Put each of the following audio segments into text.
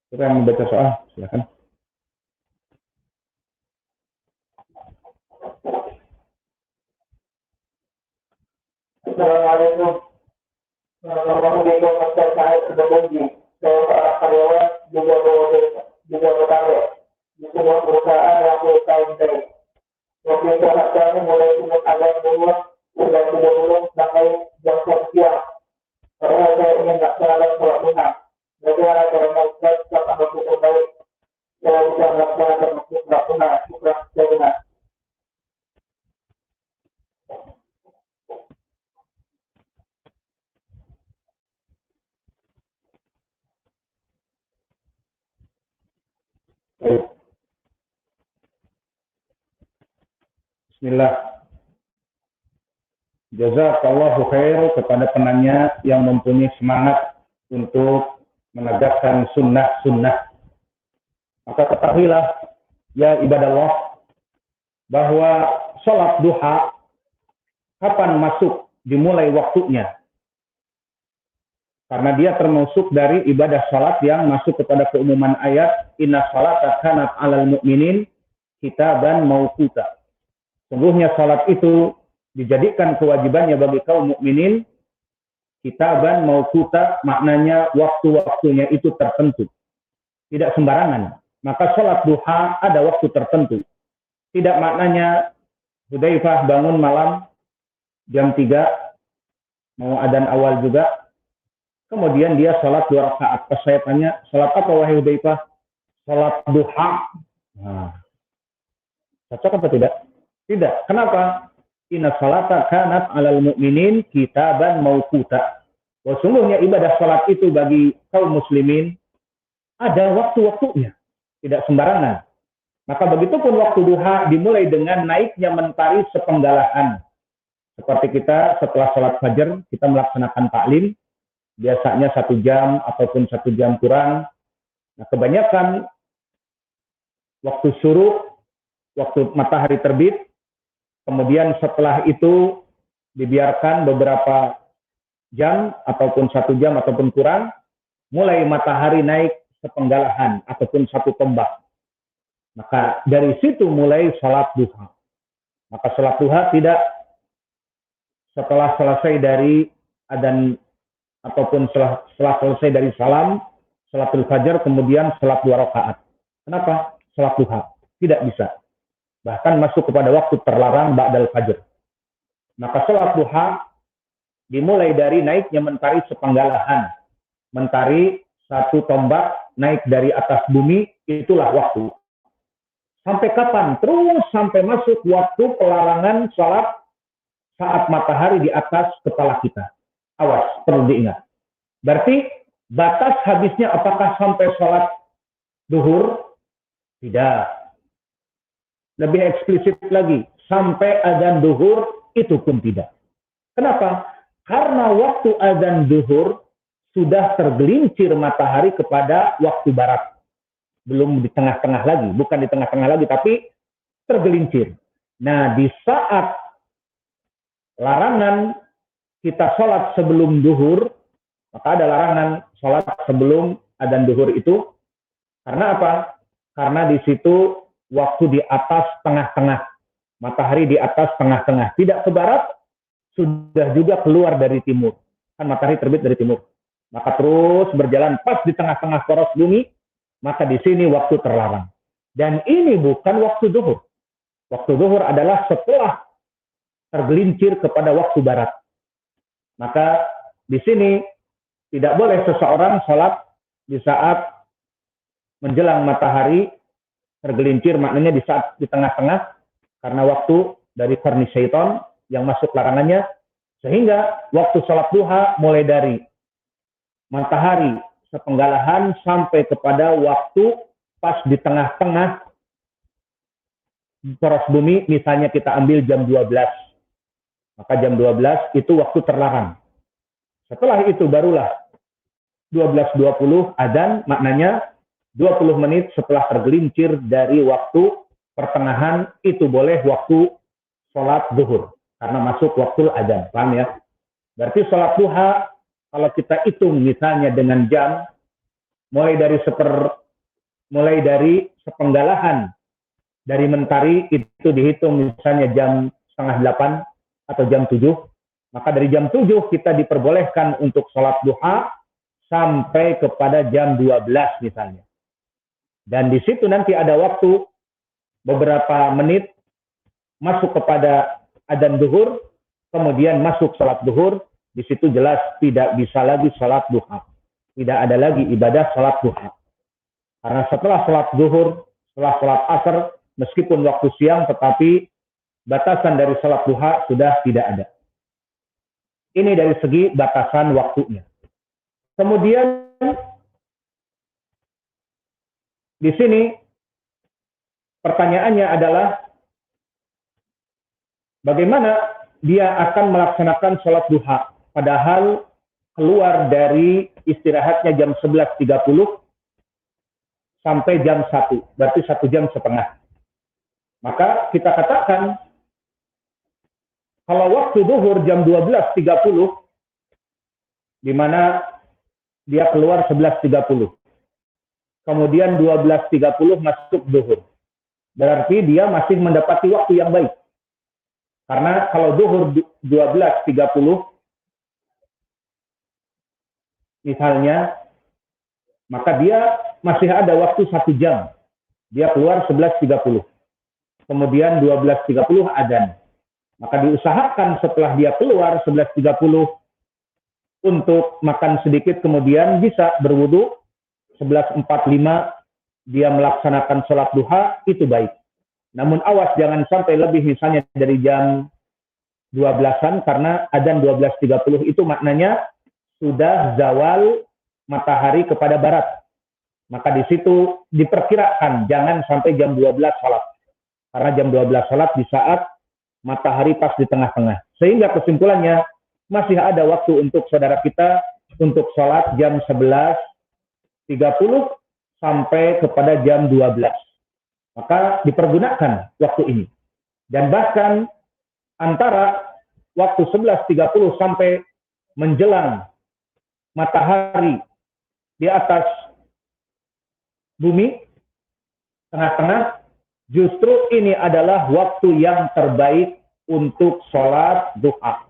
Siapa yang membaca soal? Silakan. Assalamualaikum. Assalamualaikum warahmatullahi seorang karyawan juga berkarya di sebuah perusahaan yang bertahun-tahun. Waktu itu kami mulai sibuk agak dulu sudah sebelum sampai jam siang. Karena saya ingin melaksanakan sholat duha. Bagaimana cara melakukan sholat waktu terbaik? Saya bisa melaksanakan waktu sholat duha. Syukur saya dengar. Bismillah. Jazakallahu khair kepada penanya yang mempunyai semangat untuk menegakkan sunnah-sunnah. Maka ketahuilah, ya ibadallah, bahwa sholat duha kapan masuk dimulai waktunya. Karena dia termasuk dari ibadah sholat yang masuk kepada keumuman ayat inna sholata kanat alal mu'minin kitaban mauquta. Sungguhnya salat itu dijadikan kewajibannya bagi kaum mukminin kitaban mauquta, maknanya waktu-waktunya itu tertentu. Tidak sembarangan. Maka salat duha ada waktu tertentu. Tidak maknanya Hudzaifah bangun malam jam 3 mau adzan awal juga. Kemudian dia salat 2 rakaat. Pas saya tanya, salat apa wahai Hudzaifah? Salat duha. Nah, cocok apa tidak? Tidak. Kenapa? Inna salata kanat alal mu'minin kitaban mauquta. Sesungguhnya ibadah salat itu bagi kaum muslimin ada waktu-waktunya. Tidak sembarangan. Maka begitupun waktu duha dimulai dengan naiknya mentari sepenggalahan. Seperti kita setelah salat fajar, kita melaksanakan taklim. Biasanya 1 jam ataupun 1 jam kurang. Nah, kebanyakan waktu syuruk, waktu matahari terbit, kemudian setelah itu dibiarkan beberapa jam ataupun 1 jam ataupun kurang, mulai matahari naik sepenggalahan ataupun 1 tombak. Maka dari situ mulai salat duha. Maka salat duha tidak setelah selesai dari adzan ataupun setelah selesai dari salam, salatul fajar, kemudian salat 2 rakaat. Kenapa? Salat duha. Tidak bisa. Bahkan masuk kepada waktu terlarang ba'dal fajr. Maka salat duha dimulai dari naiknya mentari sepenggalahan. Mentari 1 tombak naik dari atas bumi, itulah waktu. Sampai kapan? Terus sampai masuk waktu pelarangan salat saat matahari di atas kepala kita. Awas, perlu diingat. Berarti batas habisnya apakah sampai salat duhur? Tidak. Lebih eksplisit lagi, sampai adzan duhur itu pun tidak. Kenapa? Karena waktu adzan duhur sudah tergelincir matahari kepada waktu barat. Belum di tengah-tengah lagi, bukan di tengah-tengah lagi, tapi tergelincir. Nah, di saat larangan kita sholat sebelum duhur, maka ada larangan sholat sebelum adzan duhur itu. Karena apa? Karena di situ waktu di atas tengah-tengah. Matahari di atas tengah-tengah. Tidak ke barat, sudah juga keluar dari timur. Kan matahari terbit dari timur. Maka terus berjalan pas di tengah-tengah poros bumi, maka di sini waktu terlarang. Dan ini bukan waktu duhur. Waktu duhur adalah setelah tergelincir kepada waktu barat. Maka di sini tidak boleh seseorang sholat di saat menjelang matahari tergelincir, maknanya di saat di tengah-tengah, karena waktu dari korni syaitan yang masuk larangannya, sehingga waktu sholat duha mulai dari matahari sepenggalahan sampai kepada waktu pas di tengah-tengah poros bumi, misalnya kita ambil jam 12. Maka jam 12 itu waktu terlarang. Setelah itu barulah 12.20 adzan, maknanya 20 menit setelah tergelincir dari waktu pertengahan itu boleh waktu sholat zuhur. Karena masuk waktu adzan. Paham ya? Berarti sholat duha, kalau kita hitung misalnya dengan jam, mulai dari sepenggalahan dari mentari itu dihitung misalnya jam 7:30 atau jam 7, maka dari jam 7 kita diperbolehkan untuk sholat duha sampai kepada jam 12 misalnya. Dan di situ nanti ada waktu beberapa menit masuk kepada adzan zuhur, kemudian masuk sholat zuhur. Di situ jelas tidak bisa lagi sholat duha. Tidak ada lagi ibadah sholat duha. Karena setelah sholat zuhur, setelah sholat asar, meskipun waktu siang, tetapi batasan dari sholat duha sudah tidak ada. Ini dari segi batasan waktunya. Kemudian di sini pertanyaannya adalah bagaimana dia akan melaksanakan sholat duha padahal keluar dari istirahatnya jam 11.30 sampai jam 1, berarti 1 jam setengah. Maka kita katakan kalau waktu zuhur jam 12.30 di mana dia keluar 11.30. Kemudian 12.30 masuk zuhur. Berarti dia masih mendapati waktu yang baik. Karena kalau zuhur 12.30 misalnya, maka dia masih ada waktu 1 jam. Dia keluar 11.30. Kemudian 12.30 adzan. Maka diusahakan setelah dia keluar 11.30 untuk makan sedikit, kemudian bisa berwudu. 11.45 dia melaksanakan sholat duha, itu baik. Namun awas jangan sampai lebih misalnya dari jam 12-an, karena adzan 12.30 itu maknanya sudah zawal matahari kepada barat. Maka di situ diperkirakan jangan sampai jam 12 sholat. Karena jam 12 sholat di saat matahari pas di tengah-tengah. Sehingga kesimpulannya masih ada waktu untuk saudara kita untuk sholat jam 11.30 sampai kepada jam 12. Maka dipergunakan waktu ini. Dan bahkan antara waktu 11.30 sampai menjelang matahari di atas bumi, tengah-tengah, justru ini adalah waktu yang terbaik untuk sholat duha.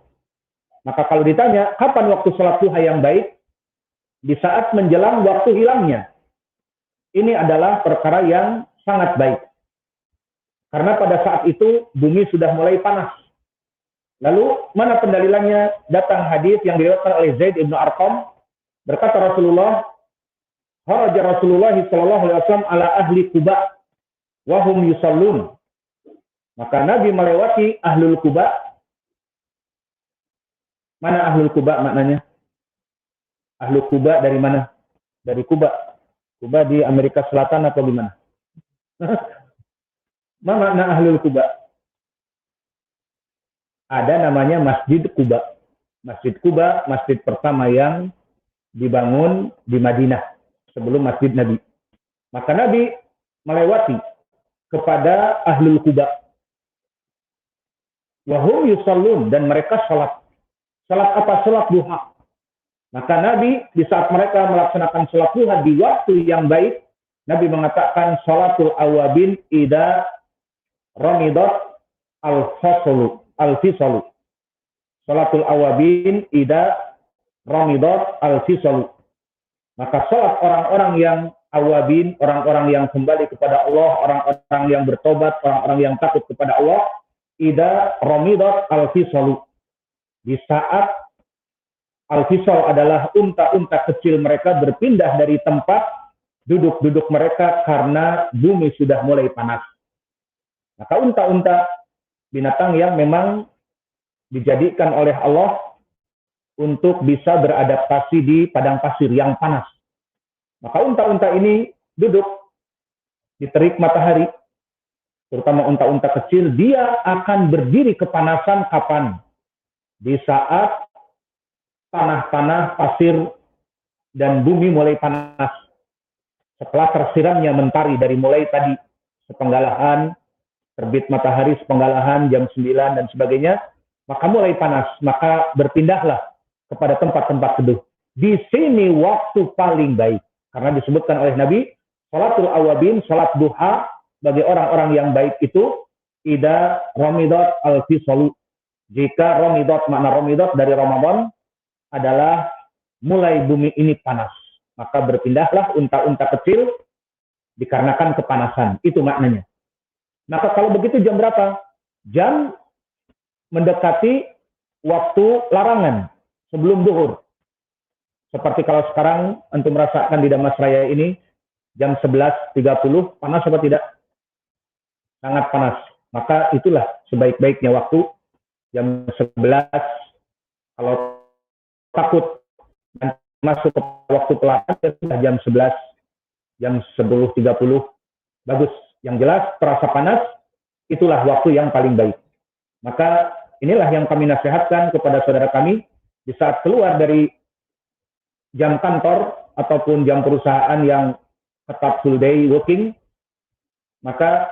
Maka kalau ditanya, kapan waktu sholat duha yang baik? Di saat menjelang waktu hilangnya. Ini adalah perkara yang sangat baik. Karena pada saat itu bumi sudah mulai panas. Lalu mana pendalilannya? Datang hadis yang diriwayatkan oleh Zaid ibnu Arqam, berkata Rasulullah, "Kharaja Rasulullah sallallahu alaihi wasallam ala ahli Quba wa hum yusallun." Maka Nabi melewati ahlul Quba. Mana ahlul Quba maknanya? Ahlul Quba dari mana? Dari Kuba. Kuba di Amerika Selatan atau di mana? Mana makna ahlul Quba? Ada namanya Masjid Quba. Masjid Quba, masjid pertama yang dibangun di Madinah sebelum Masjid Nabi. Maka Nabi melewati kepada ahlul Quba. Wahum yusallun, dan mereka salat. Salat apa? Salat duha. Maka Nabi di saat mereka melaksanakan salat duha di waktu yang baik, Nabi mengatakan salatul awabin ida ramidat al-fisalu. Salatul awabin ida ramidat al-fisalu. Maka salat orang-orang yang awabin, orang-orang yang kembali kepada Allah, orang-orang yang bertobat, orang-orang yang takut kepada Allah, ida ramidat al-fisalu. Di saat al-fisal adalah unta-unta kecil mereka berpindah dari tempat duduk-duduk mereka karena bumi sudah mulai panas. Maka unta-unta binatang yang memang dijadikan oleh Allah untuk bisa beradaptasi di padang pasir yang panas. Maka unta-unta ini duduk di terik matahari, terutama unta-unta kecil, dia akan berdiri kepanasan kapan? Di saat tanah-tanah, pasir, dan bumi mulai panas. Setelah tersiramnya mentari dari mulai tadi sepenggalahan, terbit matahari sepenggalahan jam 9 dan sebagainya, maka mulai panas. Maka berpindahlah kepada tempat-tempat teduh. Di sini waktu paling baik. Karena disebutkan oleh Nabi, salatul awabin, salat duha bagi orang-orang yang baik itu ida ramadan al-fisalu. Jika ramadan, makna ramadan dari Ramadan adalah mulai bumi ini panas, maka berpindahlah unta-unta kecil dikarenakan kepanasan. Itu maknanya. Maka kalau begitu jam berapa? Jam mendekati waktu larangan sebelum duhur. Seperti kalau sekarang antum merasakan di Damas Raya ini jam 11.30 panas apa tidak? Sangat panas. Maka itulah sebaik-baiknya waktu jam 11. Kalau takut dan masuk ke waktu pelarangan sudah jam 11, jam 10.30 bagus. Yang jelas terasa panas, itulah waktu yang paling baik. Maka inilah yang kami nasihatkan kepada saudara kami di saat keluar dari jam kantor ataupun jam perusahaan yang tetap full day working, maka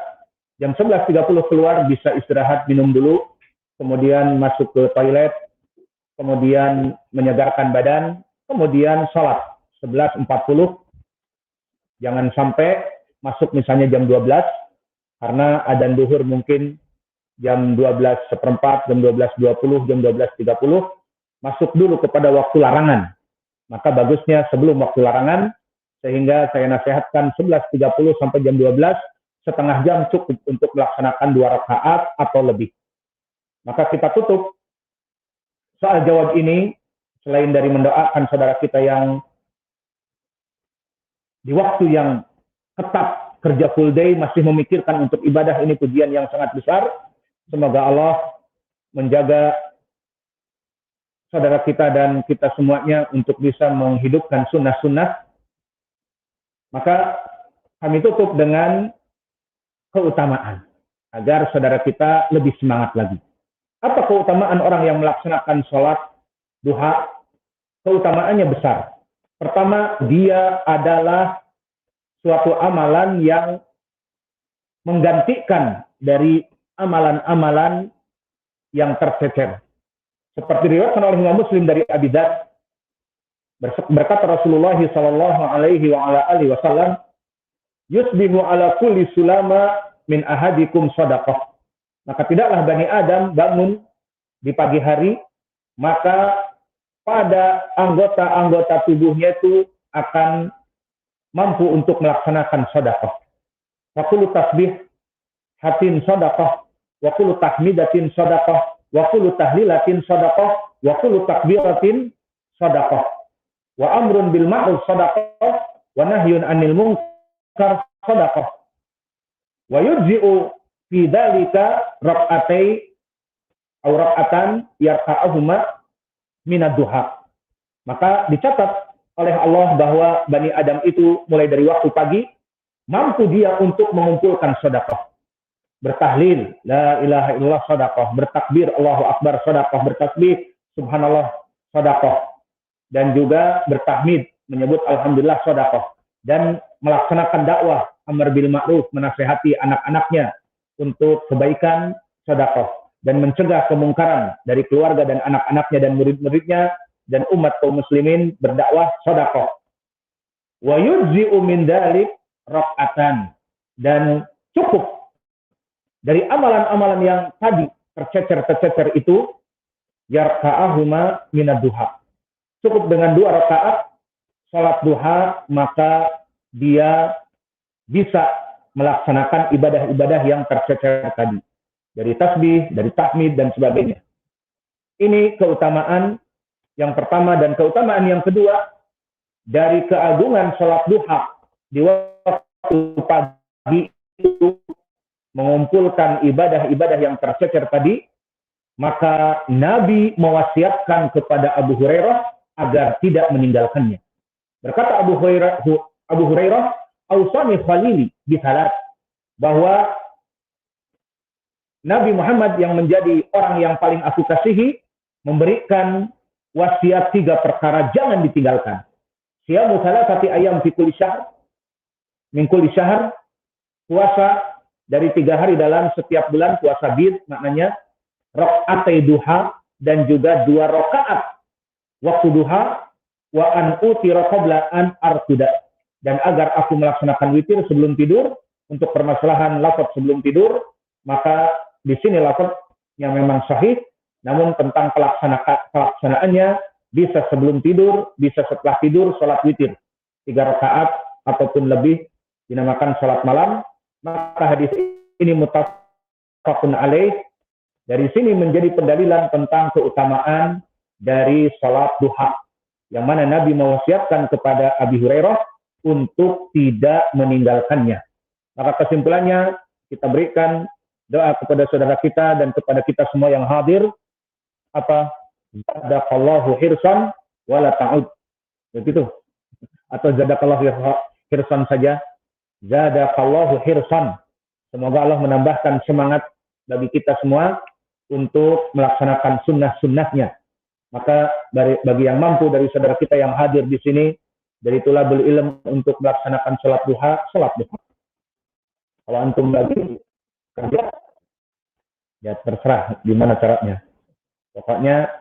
jam 11.30 keluar bisa istirahat, minum dulu, kemudian masuk ke toilet, kemudian menyegarkan badan, kemudian sholat 11.40. Jangan sampai masuk misalnya jam 12, karena adzan duhur mungkin jam 12.15, jam 12.20, jam 12.30, masuk dulu kepada waktu larangan. Maka bagusnya sebelum waktu larangan, sehingga saya nasihatkan 11.30 sampai jam 12, setengah jam cukup untuk melaksanakan 2 rakaat atau lebih. Maka kita tutup soal jawab ini, selain dari mendoakan saudara kita yang di waktu yang ketat kerja full day masih memikirkan untuk ibadah, ini pujian yang sangat besar. Semoga Allah menjaga saudara kita dan kita semuanya untuk bisa menghidupkan sunnah-sunnah. Maka kami tutup dengan keutamaan agar saudara kita lebih semangat lagi. Apa keutamaan orang yang melaksanakan sholat duha? Keutamaannya besar. Pertama, dia adalah suatu amalan yang menggantikan dari amalan-amalan yang tercecer. Seperti diriwayatkan oleh Imam Muslim dari Abi Dzar, berkata Rasulullah sallallahu alaihi wasallam, "Yusbihu ala kulli sulama min ahadikum shadaqah." Maka tidaklah Bani Adam bangun di pagi hari, maka pada anggota-anggota tubuhnya itu akan mampu untuk melaksanakan sedekah. Wa kullu tasbih hatin sedekah, wa kullu tahmidatin sedekah, wa kullu tahlilatin sedekah, wa kullu takbiratin sedekah. Wa amrun bil ma'ruf sedekah, wa nahyun 'anil munkar sedekah. Wa yujzi'u fi dzalika rak'atan yarka'uhuma minad duha. Maka dicatat oleh Allah bahwa Bani Adam itu mulai dari waktu pagi mampu dia untuk mengumpulkan sedekah. Bertahlil, la ilaha illallah sedekah, bertakbir Allahu akbar sedekah, bertasbih subhanallah sedekah, dan juga bertahmid menyebut alhamdulillah sedekah, dan melaksanakan dakwah amar bil ma'ruf, menasihati anak-anaknya untuk kebaikan sedekah, dan mencegah kemungkaran dari keluarga dan anak-anaknya dan murid-muridnya dan umat kaum muslimin berdakwah sedekah. Wa yujzi'u min dzalik rak'atan, dan cukup dari amalan-amalan yang tadi tercecer itu yarka'ahuma minad duha. Cukup dengan 2 rakaat salat duha, maka dia bisa melaksanakan ibadah-ibadah yang tercecer tadi, dari tasbih, dari tahmid dan sebagainya. Ini keutamaan yang pertama, dan keutamaan yang kedua dari keagungan salat duha di waktu pagi itu mengumpulkan ibadah-ibadah yang tercecer tadi, maka Nabi mewasiatkan kepada Abu Hurairah agar tidak meninggalkannya. Berkata Abu Hurairah, "Ausani khalili bisalat," bahwa Nabi Muhammad yang menjadi orang yang paling aku kasihi memberikan wasiat 3 perkara jangan ditinggalkan. Siyamu salasati ayam fi kulli syahr, min kulli syahr, puasa dari 3 hari dalam setiap bulan, puasa bid maknanya, rakaatai duha, dan juga 2 rakaat waktu duha, wa an utira qabla an arkuda, dan agar aku melaksanakan witir sebelum tidur. Untuk permasalahan lafaz sebelum tidur, maka di sini lafaznya memang sahih, namun tentang pelaksanaannya bisa sebelum tidur, bisa setelah tidur, sholat witir 3 rakaat ataupun lebih dinamakan sholat malam. Maka hadis ini muttafaqun alaih. Dari sini menjadi pendalilan tentang keutamaan dari sholat duha, yang mana Nabi mewasiatkan kepada Abi Hurairah untuk tidak meninggalkannya. Maka kesimpulannya, kita berikan doa kepada saudara kita dan kepada kita semua yang hadir, apa? Zadakallahu hirsan wala ta'ud. Begitu. Atau zadakallahu hirsan saja. Zadakallahu hirsan. Semoga Allah menambahkan semangat bagi kita semua untuk melaksanakan sunnah-sunnahnya. Maka bagi yang mampu dari saudara kita yang hadir di sini, dari tulabul ilm untuk melaksanakan sholat duha. Kalau antum lagi kerja, ya terserah gimana caranya. Pokoknya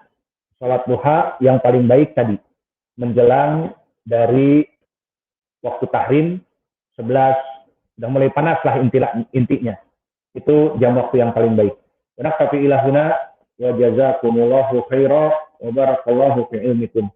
sholat duha yang paling baik tadi, menjelang dari waktu tahrim 11, sudah mulai panas lah intinya. Itu jam waktu yang paling baik. Wa naktafi ila huna wa jazakumullahu khairan wa barakallahu fi ilmikum.